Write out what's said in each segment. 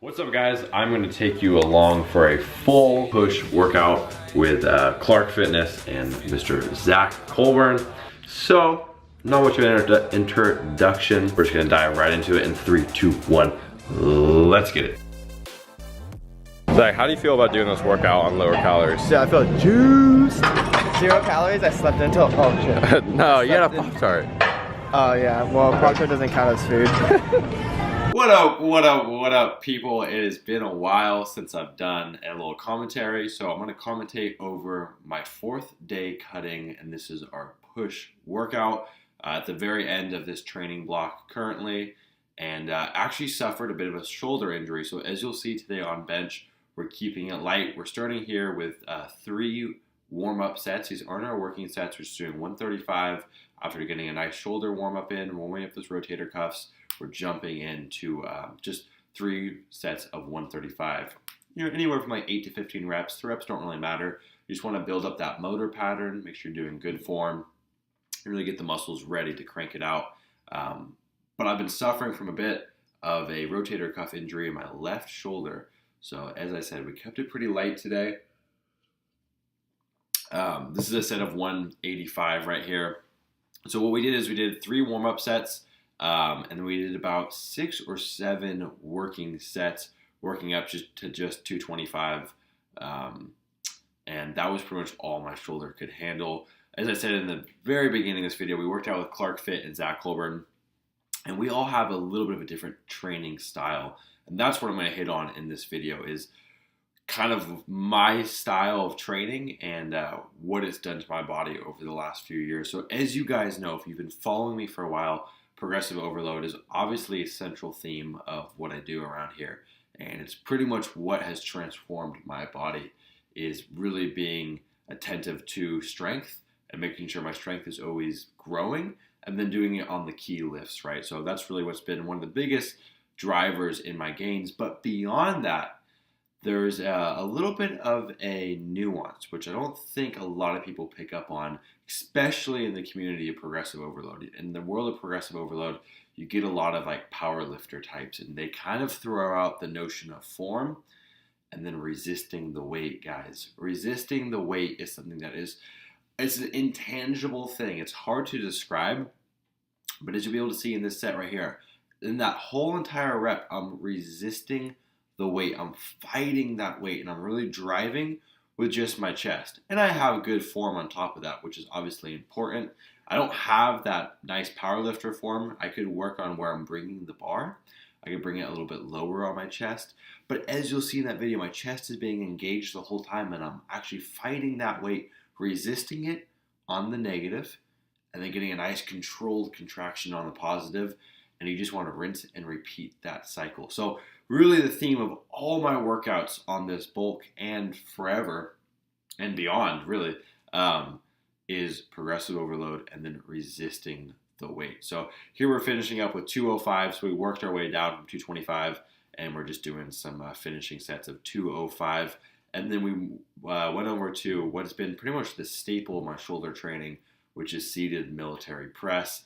What's up guys? I'm going to take you along for a full push workout with Clark Fitness and Mr. Zakk Colburn. So, not much of an introduction. We're just going to dive right into it in 3, 2, 1. Let's get it. Zakk, how do you feel about doing this workout on lower calories? Yeah, I feel juiced. 0 calories, I slept until, oh shit. No, you had a Pop-Tart. Oh yeah, well Pop-Tart doesn't count as food. What up, people? It has been a while since I've done a little commentary, so I'm going to commentate over my 4th day cutting, and this is our push workout at the very end of this training block currently, and actually suffered a bit of a shoulder injury. So as you'll see today on bench, we're keeping it light. We're starting here with 3 warm-up sets. These aren't our working sets. We're just doing 135 after getting a nice shoulder warm-up in, warming up those rotator cuffs. We're jumping into just 3 sets of 135. You know, anywhere from like 8 to 15 reps. The reps don't really matter. You just want to build up that motor pattern, make sure you're doing good form, and really get the muscles ready to crank it out. But I've been suffering from a bit of a rotator cuff injury in my left shoulder. So as I said, we kept it pretty light today. This is a set of 185 right here. So what we did is we did 3 warm-up sets. And we did about 6 or 7 working sets, working up to just 225. And that was pretty much all my shoulder could handle. As I said in the very beginning of this video, we worked out with Clarkfit and Zakk Colburn. And we all have a little bit of a different training style. And that's what I'm going to hit on in this video, is kind of my style of training and what it's done to my body over the last few years. So as you guys know, if you've been following me for a while, progressive overload is obviously a central theme of what I do around here. And it's pretty much what has transformed my body, is really being attentive to strength and making sure my strength is always growing, and then doing it on the key lifts, right? So that's really what's been one of the biggest drivers in my gains. But beyond that, there's a little bit of a nuance, which I don't think a lot of people pick up on, especially in the community of progressive overload. In the world of progressive overload, you get a lot of like power lifter types, and they kind of throw out the notion of form and then resisting the weight, guys. Resisting the weight is something that it's an intangible thing. It's hard to describe, but as you'll be able to see in this set right here, in that whole entire rep, I'm resisting the weight. I'm fighting that weight, and I'm really driving with just my chest. And I have good form on top of that, which is obviously important. I don't have that nice powerlifter form. I could work on where I'm bringing the bar. I could bring it a little bit lower on my chest. But as you'll see in that video, my chest is being engaged the whole time, and I'm actually fighting that weight, resisting it on the negative, and then getting a nice controlled contraction on the positive. And you just want to rinse and repeat that cycle. So really the theme of all my workouts on this bulk and forever and beyond really is progressive overload and then resisting the weight. So here we're finishing up with 205. So we worked our way down from 225, and we're just doing some finishing sets of 205. And then we went over to what has been pretty much the staple of my shoulder training, which is seated military press.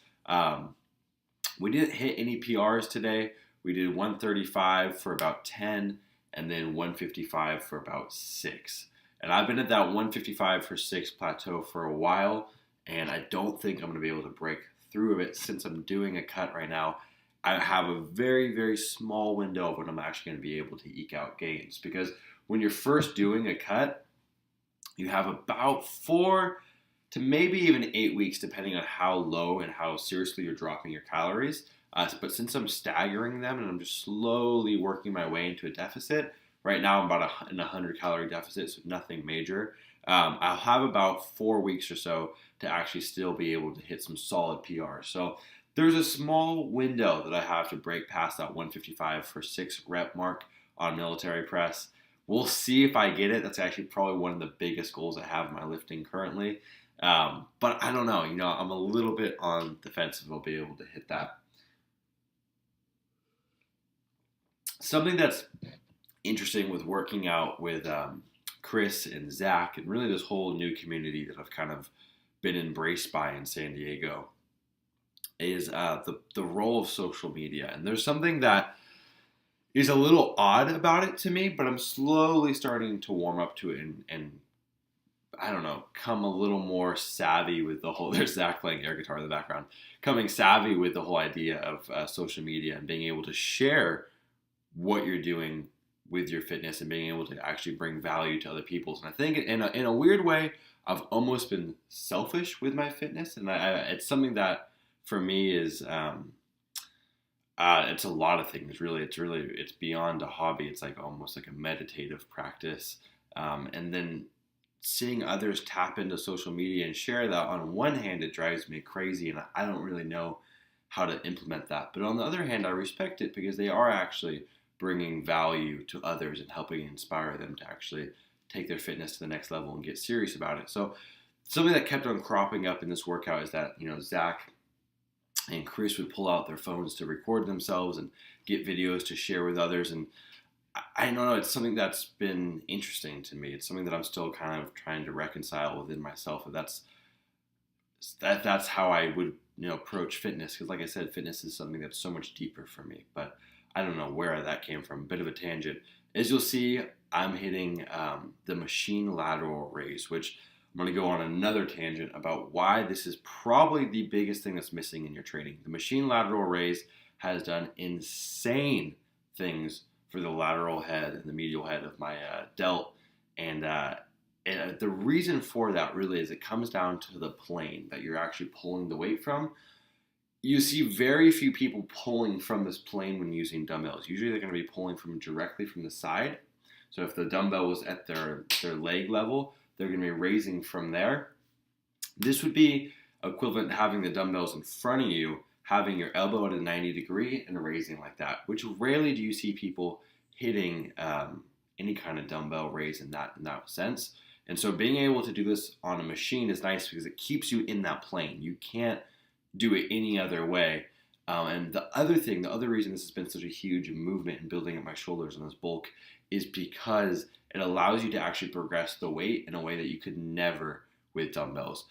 We didn't hit any PRs today. We did 135 for about 10, and then 155 for about 6. And I've been at that 155 for 6 plateau for a while, and I don't think I'm going to be able to break through of it since I'm doing a cut right now. I have a very, very small window of when I'm actually going to be able to eke out gains, because when you're first doing a cut, you have about 4 to maybe even 8 weeks, depending on how low and how seriously you're dropping your calories. But since I'm staggering them and I'm just slowly working my way into a deficit, right now I'm about in a 100 calorie deficit, so nothing major. I'll have about 4 weeks or so to actually still be able to hit some solid PRs. So there's a small window that I have to break past that 155 for 6 rep mark on military press. We'll see if I get it. That's actually probably one of the biggest goals I have in my lifting currently. But I don't know, I'm a little bit on the fence if I'll be able to hit that. Something that's interesting with working out with Chris and Zakk, and really this whole new community that I've kind of been embraced by in San Diego, is the role of social media. And there's something that is a little odd about it to me, but I'm slowly starting to warm up to it and I don't know, come a little more savvy with the whole, there's Zakk playing air guitar in the background, coming savvy with the whole idea of social media and being able to share what you're doing with your fitness and being able to actually bring value to other people's. And I think in a weird way, I've almost been selfish with my fitness. And it's something that for me is, it's a lot of things, really. It's beyond a hobby. It's like almost like a meditative practice. And then seeing others tap into social media and share that, on one hand, it drives me crazy, and I don't really know how to implement that. But on the other hand, I respect it because they are actually bringing value to others and helping inspire them to actually take their fitness to the next level and get serious about it. So something that kept on cropping up in this workout is that, Zakk and Chris would pull out their phones to record themselves and get videos to share with others. And I don't know, it's something that's been interesting to me. It's something that I'm still kind of trying to reconcile within myself. And that's how I would, approach fitness. Because like I said, fitness is something that's so much deeper for me. But I don't know where that came from. A bit of a tangent. As you'll see, I'm hitting the machine lateral raise, which I'm going to go on another tangent about why this is probably the biggest thing that's missing in your training. The machine lateral raise has done insane things for the lateral head and the medial head of my delt. And the reason for that really is it comes down to the plane that you're actually pulling the weight from. You see very few people pulling from this plane when using dumbbells. Usually they're going to be pulling directly from the side. So if the dumbbell was at their leg level, they're going to be raising from there. This would be equivalent to having the dumbbells in front of you, having your elbow at a 90 degree and raising like that, which rarely do you see people hitting any kind of dumbbell raise in that sense. And so being able to do this on a machine is nice because it keeps you in that plane. You can't do it any other way. And the other reason this has been such a huge movement in building up my shoulders and this bulk is because it allows you to actually progress the weight in a way that you could never with dumbbells.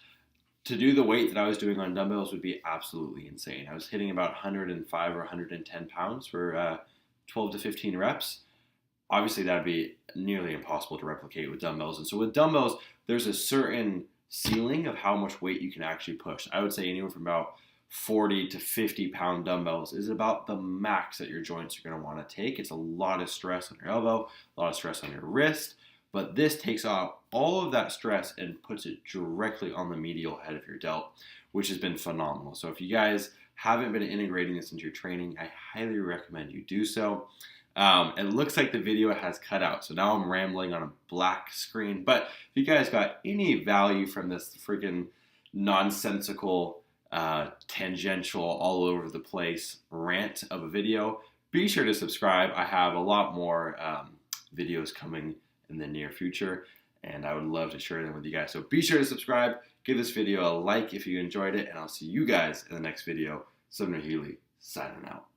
To do the weight that I was doing on dumbbells would be absolutely insane. I was hitting about 105 or 110 pounds for 12 to 15 reps. Obviously, that would be nearly impossible to replicate with dumbbells. And so with dumbbells, there's a certain ceiling of how much weight you can actually push. I would say anywhere from about 40 to 50 pound dumbbells is about the max that your joints are going to want to take. It's a lot of stress on your elbow, a lot of stress on your wrist. But this takes off all of that stress and puts it directly on the medial head of your delt, which has been phenomenal. So if you guys haven't been integrating this into your training, I highly recommend you do so. It looks like the video has cut out, so now I'm rambling on a black screen. But if you guys got any value from this freaking nonsensical, tangential, all over the place rant of a video, be sure to subscribe. I have a lot more videos coming in the near future, and I would love to share them with you guys. So be sure to subscribe, give this video a like if you enjoyed it, and I'll see you guys in the next video. Sumner H, signing out.